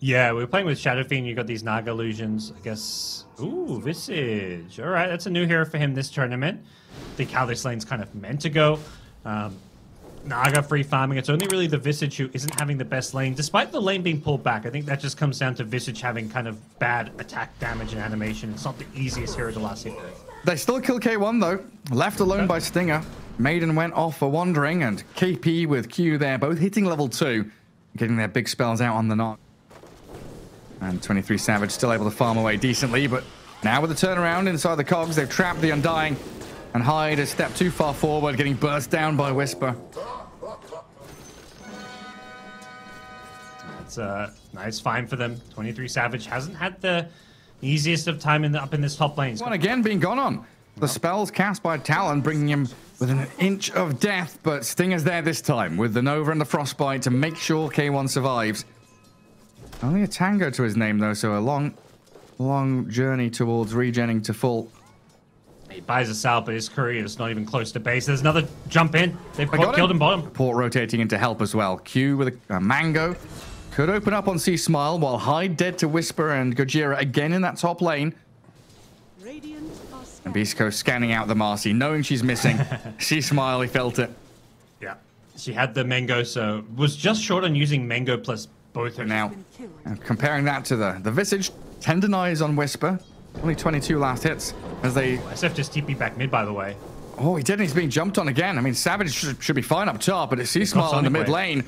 Yeah, we were playing with Shadow Fiend. You got these Naga illusions, I guess. Ooh, Visage. All right, that's a new hero for him this tournament. I think how this lane's kind of meant to go. Naga free farming. It's only really the Visage who isn't having the best lane, despite the lane being pulled back. I think that just comes down to Visage having kind of bad attack damage and animation. It's not the easiest hero to last hit with. They still kill K1 though, left alone by Stinger. Maiden went off for wandering, and KP with Q there, both hitting level 2, getting their big spells out on the knock. And 23 Savage still able to farm away decently, but now with the turnaround inside the cogs, they've trapped the Undying, and Hyde has stepped too far forward, getting burst down by Whisper. That's a nice find for them. 23 Savage hasn't had the easiest of time up in this top lane. One again being gone on. The spells cast by Talon bringing him within an inch of death, but Stinger's there this time with the Nova and the Frostbite to make sure K1 survives. Only a Tango to his name though, so a long journey towards regenning to full. He buys us out, but his courier is not even close to base. There's another jump in. They've killed him bottom. Port rotating in to help as well. Q with a Mango. Could open up on C Smile while Hyde dead to Whisper and Gojira again in that top lane. And Beast Coast scanning out the Marcy, knowing she's missing. C Smile, he felt it. Yeah. She had the Mango, so was just short on using Mango plus both her. Now, comparing that to the Visage, Tendonize on Whisper. Only 22 last hits as they... SF just TP back mid, by the way. Oh, he did, and he's being jumped on again. I mean, Savage should be fine up top, but it's C-Smile in the mid lane.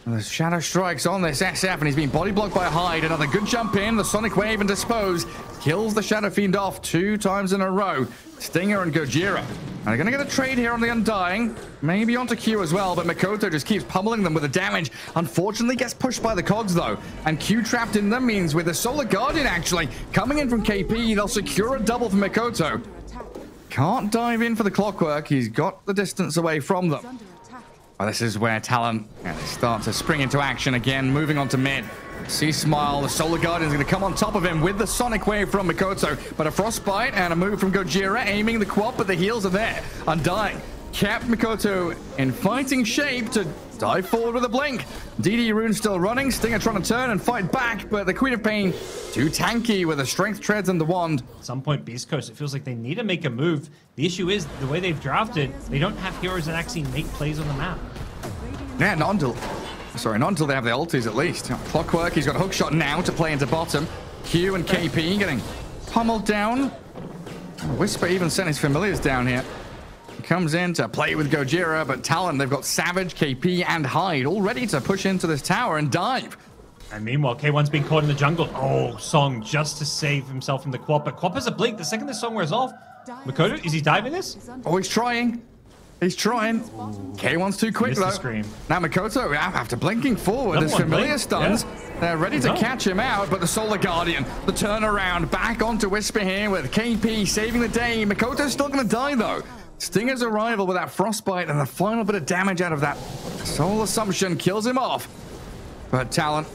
And the Shadow Strikes on this SF, and he's being body blocked by Hyde. Another good jump in, the Sonic Wave and Dispose. Kills the Shadow Fiend off 2 times in a row. Stinger and Gojira. And they're going to get a trade here on the Undying. Maybe onto Q as well, but Mikoto just keeps pummeling them with the damage. Unfortunately, gets pushed by the cogs, though. And Q trapped in them means with the Solar Guardian, actually, coming in from KP, they'll secure a double for Mikoto. Can't dive in for the Clockwork. He's got the distance away from them. Well, this is where Talon they start to spring into action again, moving on to mid. C-Smile, the Solar Guardian is going to come on top of him with the Sonic Wave from Mikoto, but a Frostbite and a move from Gojira, aiming the quad, but the heals are there. Undying kept Mikoto in fighting shape to dive forward with a blink. DD Rune still running, Stinger trying to turn and fight back, but the Queen of Pain too tanky with the Strength Treads and the Wand. At some point, Beast Coast, it feels like they need to make a move. The issue is, the way they've drafted, they don't have heroes that actually make plays on the map. Yeah, not until they have the ultis at least. Clockwork, he's got a hook shot now to play into bottom. Q and KP getting pummeled down. Whisper even sent his familiars down here. He comes in to play with Gojira, but Talon, they've got Savage, KP, and Hyde all ready to push into this tower and dive. And meanwhile, K1's being caught in the jungle. Oh, Song just to save himself from the Quap. But Quap has a blink. The second this Song wears off, Mikoto, is he diving this? Oh, he's trying. He's trying. K1's too quick, though. Scream. Now Mikoto, after blinking forward, his familiar stuns. Yeah. They're ready to catch him out, but the Solar Guardian, the turnaround, back onto Whisper here with KP saving the day. Mikoto's still going to die, though. Stinger's arrival with that Frostbite and the final bit of damage out of that Soul Assumption kills him off. But Talon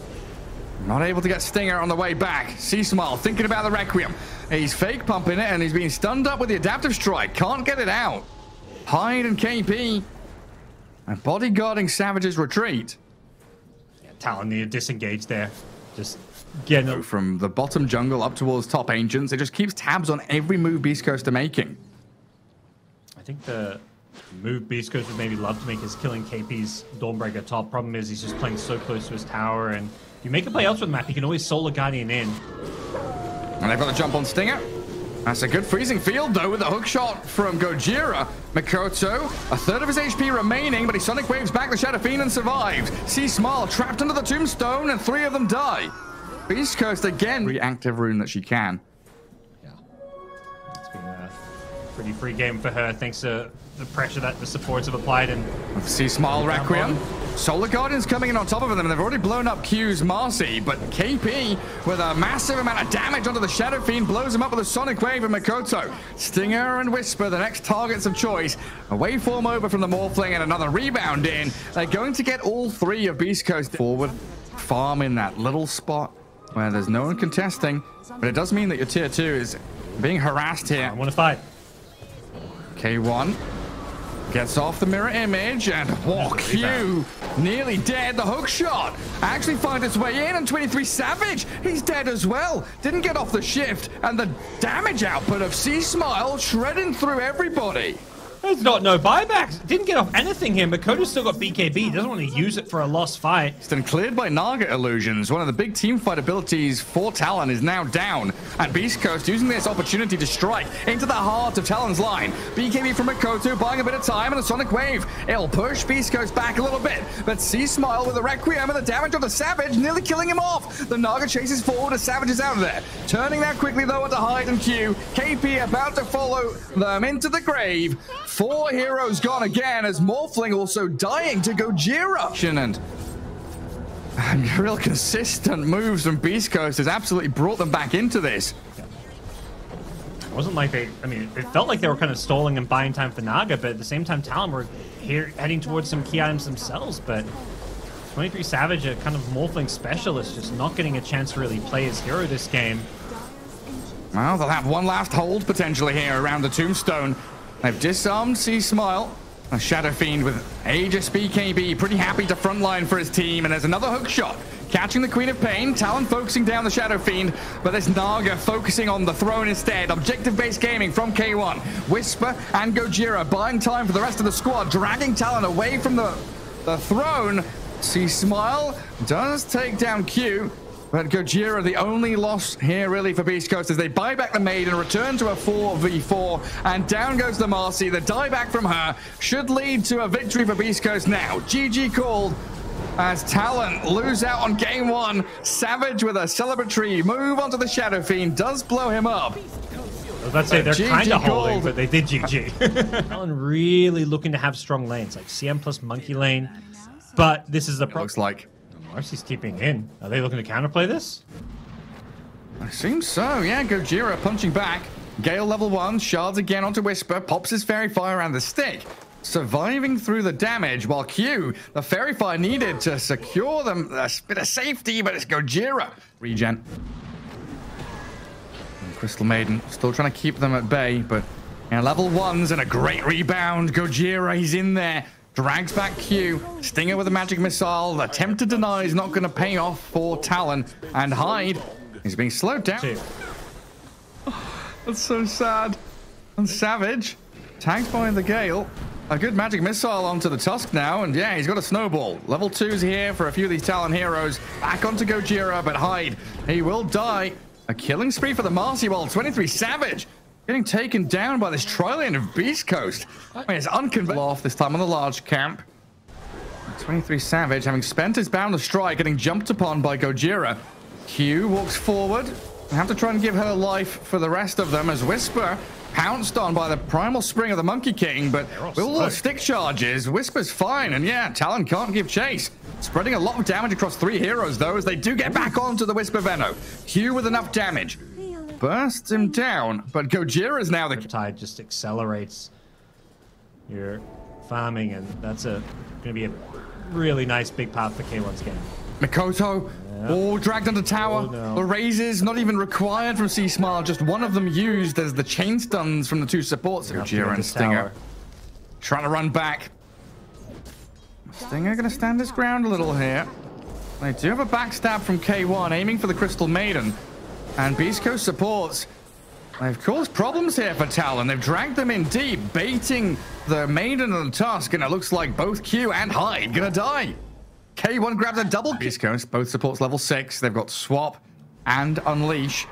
not able to get Stinger on the way back. C-Smile thinking about the Requiem. He's fake pumping it, and he's being stunned up with the Adaptive Strike. Can't get it out. Hyde and KP and bodyguarding Savage's retreat. Yeah, Talon need to disengage there. Just getting from the bottom jungle up towards top Ancients. It just keeps tabs on every move Beast Coast are making. I think the move Beast Coast would maybe love to make is killing KP's Dawnbreaker top. Problem is he's just playing so close to his tower, and if you make a play elsewhere on the map, you can always Solar Guardian in. And they've got to jump on Stinger. That's a good freezing field, though, with a hook shot from Gojira. Mikoto, a third of his HP remaining, but he Sonic Waves back the Shadow Fiend and survives. C-Smile trapped under the Tombstone, and 3 of them die. Beast Coast again. Reactive rune that she can. Yeah. It's been a pretty free game for her, thanks to the pressure that the supports have applied. And C-Smile Requiem. Solar Guardian's coming in on top of them, and they've already blown up Q's Marcy, but KP, with a massive amount of damage onto the Shadow Fiend, blows him up with a Sonic Wave and Mikoto. Stinger and Whisper, the next targets of choice. A waveform over from the Morphling and another rebound in. They're going to get all 3 of Beast Coast forward. Farm in that little spot where there's no one contesting, but it does mean that your tier 2 is being harassed here. I want to fight. K1 gets off the mirror image, and Q nearly dead. The hook shot actually finds its way in, and 23 Savage, he's dead as well. Didn't get off the shift, and the damage output of C-Smile shredding through everybody. There's no buybacks. Didn't get off anything here. Makoto's still got BKB. Doesn't want to use it for a lost fight. It's been cleared by Naga Illusions. One of the big team fight abilities for Talon is now down. And Beast Coast using this opportunity to strike into the heart of Talon's line. BKB from Makoto buying a bit of time, and a Sonic Wave. It'll push Beast Coast back a little bit. But C-Smile with the Requiem and the damage on the Savage, nearly killing him off. The Naga chases forward as Savage is out of there. Turning that quickly though onto Hyde and Q. KP about to follow them into the grave. 4 heroes gone again, as Morphling also dying to Gojira. And real consistent moves from Beast Coast has absolutely brought them back into this. It wasn't like it felt like they were kind of stalling and buying time for Naga, but at the same time, Talon were here heading towards some key items themselves. But 23 Savage, a kind of Morphling specialist, just not getting a chance to really play his hero this game. Well, they'll have one last hold potentially here around the tombstone. They've disarmed C-Smile. A Shadow Fiend with Aegis BKB, pretty happy to frontline for his team. And there's another hook shot, catching the Queen of Pain. Talon focusing down the Shadow Fiend, but there's Naga focusing on the throne instead. Objective-based gaming from K1. Whisper and Gojira buying time for the rest of the squad, dragging Talon away from the throne. C-Smile does take down Q. But Gojira, the only loss here really for Beast Coast, as they buy back the Maid and return to a 4v4. And down goes the Marcy. The dieback from her should lead to a victory for Beast Coast now. GG called as Talon lose out on game 1. Savage with a celebratory move onto the Shadow Fiend does blow him up. Let's say they're kind of holding, but they did GG. Talon really looking to have strong lanes, like CM plus Monkey lane. But this is the problem. Looks like Marcy's keeping in. Are they looking to counterplay this? I seems so, yeah. Gojira punching back. Gale level 1, shards again onto Whisper, pops his Fairy Fire around the stick. Surviving through the damage, while Q, the Fairy Fire needed to secure them a bit of safety, but it's Gojira. Regen. And Crystal Maiden still trying to keep them at bay, but level 1's and a great rebound. Gojira, he's in there. Drags back Q. Stinger with a magic missile. The attempt to deny is not going to pay off for Talon. And Hyde is being slowed down. Oh, that's so sad. And Savage tagged by the Gale. A good magic missile onto the Tusk now. And yeah, he's got a snowball. Level 2's here for a few of these Talon heroes. Back onto Gojira, but Hyde, he will die. A killing spree for the Marcy, while 23 Savage getting taken down by this tri-lane of Beast Coast. I mean, it's unconventional off this time on the large camp. 23 Savage, having spent his bound to strike, getting jumped upon by Gojira. Q walks forward. I have to try and give her life for the rest of them, as Whisper pounced on by the primal spring of the Monkey King, but with all the stick charges, Whisper's fine, and yeah, Talon can't give chase. Spreading a lot of damage across 3 heroes, though, as they do get back onto the Whisper Venom. Q with enough damage. Bursts him down, but Gojira is now the tide just accelerates your farming, and that's going to be a really nice big part for K1's game. Makoto, all dragged under tower. The raises not even required from C-Smile, just one of them used as the chain stuns from the 2 supports. Gojira and Stinger trying to run back. Stinger going to stand his ground a little here. They do have a backstab from K1, aiming for the Crystal Maiden. And Beast Coast supports. They've caused problems here for Talon. They've dragged them in deep, baiting the Maiden and the Tusk, and it looks like both Q and Hyde gonna die. K1 grabs a double. Beast Coast, both supports level 6. They've got Swap and Unleash.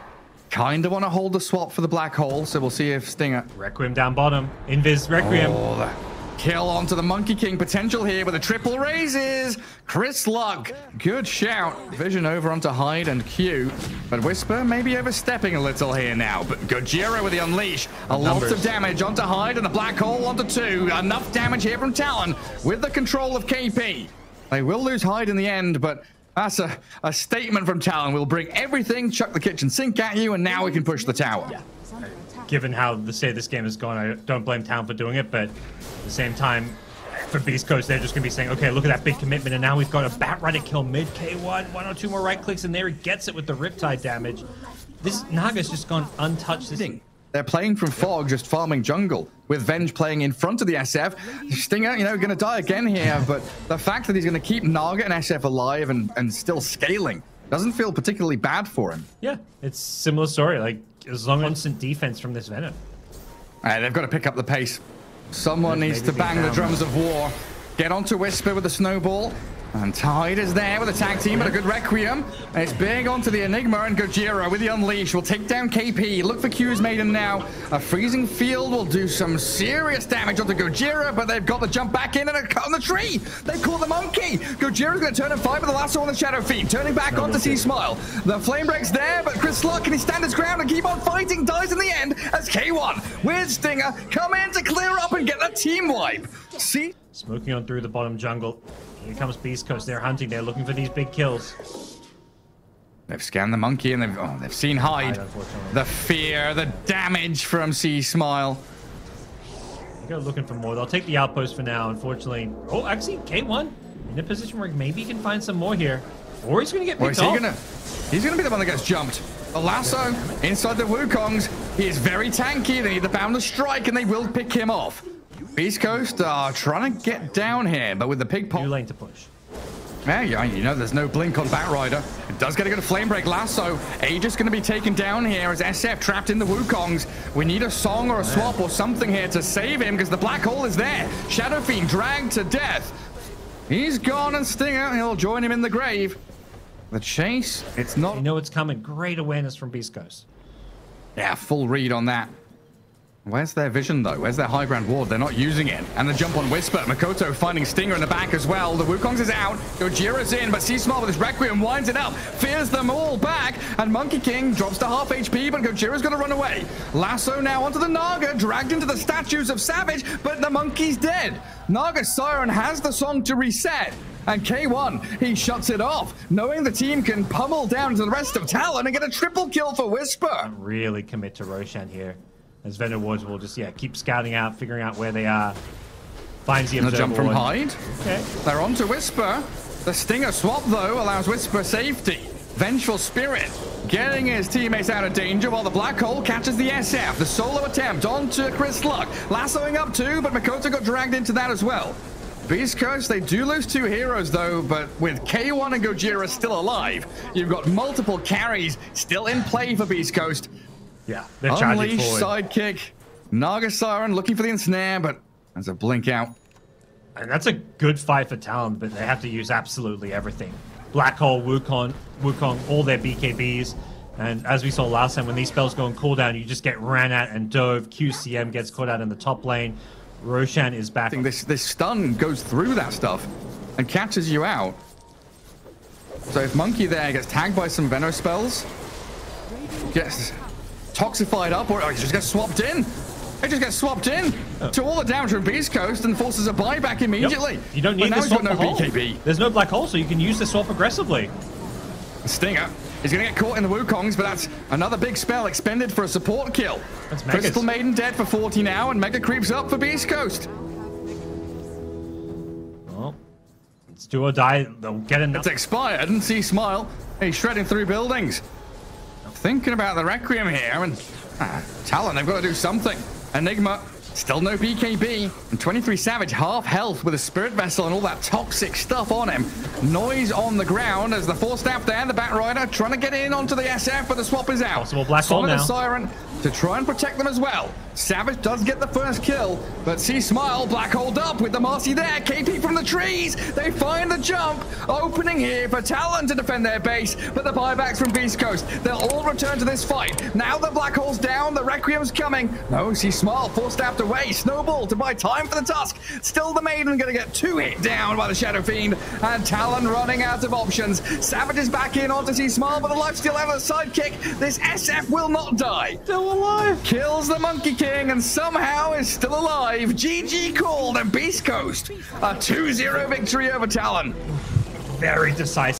Kinda want to hold the Swap for the Black Hole, so we'll see if Stinger... Requiem down bottom. Invis, Requiem. Oh, the kill onto the Monkey King potential here with a triple raises. Chris Luck, good shout. Vision over onto Hyde and Q, but Whisper may be overstepping a little here now. But Gojira with the Unleash, a lot of damage onto Hyde and the Black Hole onto 2. Enough damage here from Talon with the control of KP. They will lose Hyde in the end, but that's a statement from Talon. We'll bring everything, chuck the kitchen sink at you, and now we can push the tower. Yeah. Given how the state of this game has gone, I don't blame Talon for doing it, but at the same time, for Beast Coast, they're just going to be saying, okay, look at that big commitment, and now we've got a Batrider kill mid K1, 1 or 2 more right clicks, and there he gets it with the Riptide damage. This Naga's just gone untouched. They're playing from Fog, just farming jungle, with Venge playing in front of the SF. Stinger, you know, going to die again here, but the fact that he's going to keep Naga and SF alive and still scaling doesn't feel particularly bad for him. Yeah, it's similar story. Like, as long as constant defense from this Venom. They've got to pick up the pace. Someone needs to bang the drums of war. Get onto Whisper with the snowball. And Tide is there with a tag team, but a good Requiem. And it's big onto the Enigma, and Gojira with the Unleash will take down KP. Look for Q's Maiden now. A freezing field will do some serious damage onto Gojira, but they've got the jump back in and a cut on the tree. They've caught the monkey. Gojira's going to turn and fight with the lasso on the Shadow Fiend. Turning back onto C-Smile. The flame break's there, but Chris Luck, can he stand his ground and keep on fighting? Dies in the end as K1 with Stinger come in to clear up and get the team wipe. See? Smoking on through the bottom jungle. Here comes Beast Coast. They're hunting. They're looking for these big kills. They've scanned the monkey and they've seen Hyde. The fear, the damage from C-Smile. They go looking for more. They'll take the outpost for now, unfortunately. Oh, actually, K1 in a position where maybe he can find some more here. Or he's going to get picked off. He's going to be the one that gets jumped. The lasso inside the Wukongs. He is very tanky. They need the Boundless Strike and they will pick him off. Beast Coast are trying to get down here, but with the pig pop. New lane to push. Yeah, you know, there's no blink on Batrider. It does get a good flame break lasso. Aegis going to be taken down here as SF trapped in the Wukongs. We need a song or a swap or something here to save him because the black hole is there. Shadow Fiend dragged to death. He's gone, and Stinger, he'll join him in the grave. The chase, it's not. You know it's coming. Great awareness from Beast Coast. Yeah, full read on that. Where's their vision, though? Where's their high ground ward? They're not using it. And the jump on Whisper. Makoto finding Stinger in the back as well. The Wukongs is out. Gojira's in, but C-Smart with his Requiem winds it up. Fears them all back. And Monkey King drops to half HP, but Gojira's going to run away. Lasso now onto the Naga, dragged into the statues of Savage, but the monkey's dead. Naga Siren has the song to reset. And K1, he shuts it off, knowing the team can pummel down to the rest of Talon and get a triple kill for Whisper. Really commit to Roshan here. As Venom Wards will just, keep scouting out, figuring out where they are. Finds the observer. Jump from Hyde. Okay. They're on to Whisper. The Stinger swap, though, allows Whisper safety. Vengeful Spirit getting his teammates out of danger while the Black Hole catches the SF. The solo attempt onto Chris Luck. Lassoing up too, but Makoto got dragged into that as well. Beast Coast, they do lose 2 heroes, though, but with K1 and Gojira still alive, you've got multiple carries still in play for Beast Coast. Yeah, they're charging Unleash, forward. sidekick. Naga Siren looking for the ensnare, but there's a blink out. And that's a good fight for Talon, but they have to use absolutely everything. Black Hole, Wukong, all their BKBs. And as we saw last time, when these spells go on cooldown, you just get ran at and dove. QCM gets caught out in the top lane. Roshan is back. I think this stun goes through that stuff and catches you out. So if Monkey there gets tagged by some Venom spells, gets toxified up, or it just gets swapped in. It just gets swapped in to all the damage from Beast Coast and forces a buyback immediately. Yep. You don't need the swap no hole. BKB. There's no black hole, so you can use the swap aggressively. Stinger is going to get caught in the Wukongs, but that's another big spell expended for a support kill. That's Megas. Crystal Maiden dead for 40 now, and Mega creeps up for Beast Coast. Well, it's do or die. They'll get enough. It's expired, and C-Smile, he's shredding through buildings. Thinking about the Requiem here, and Talon, they've got to do something. Enigma, still no BKB, and 23 Savage, half health with a Spirit Vessel and all that toxic stuff on him. Noise on the ground as the 4-staff there, the Batrider trying to get in onto the SF, but the swap is out. Possible black hole now. Siren to try and protect them as well. Savage does get the first kill, but C-Smile black holed up with the Marcy there. KP from the trees. They find the jump. Opening here for Talon to defend their base, but the buybacks from Beast Coast. They'll all return to this fight. Now the black hole's down. The Requiem's coming. No, C-Smile 4-staffed away. Snowball to buy time for the Tusk. Still the Maiden going to get 2 hit down by the Shadow Fiend, and Talon running out of options. Savage is back in onto C-Smile, but the life steal out of the sidekick. This SF will not die. Still alive. Kills the Monkey King and somehow is still alive. GG called, and Beast Coast a 2-0 victory over Talon. Very decisive.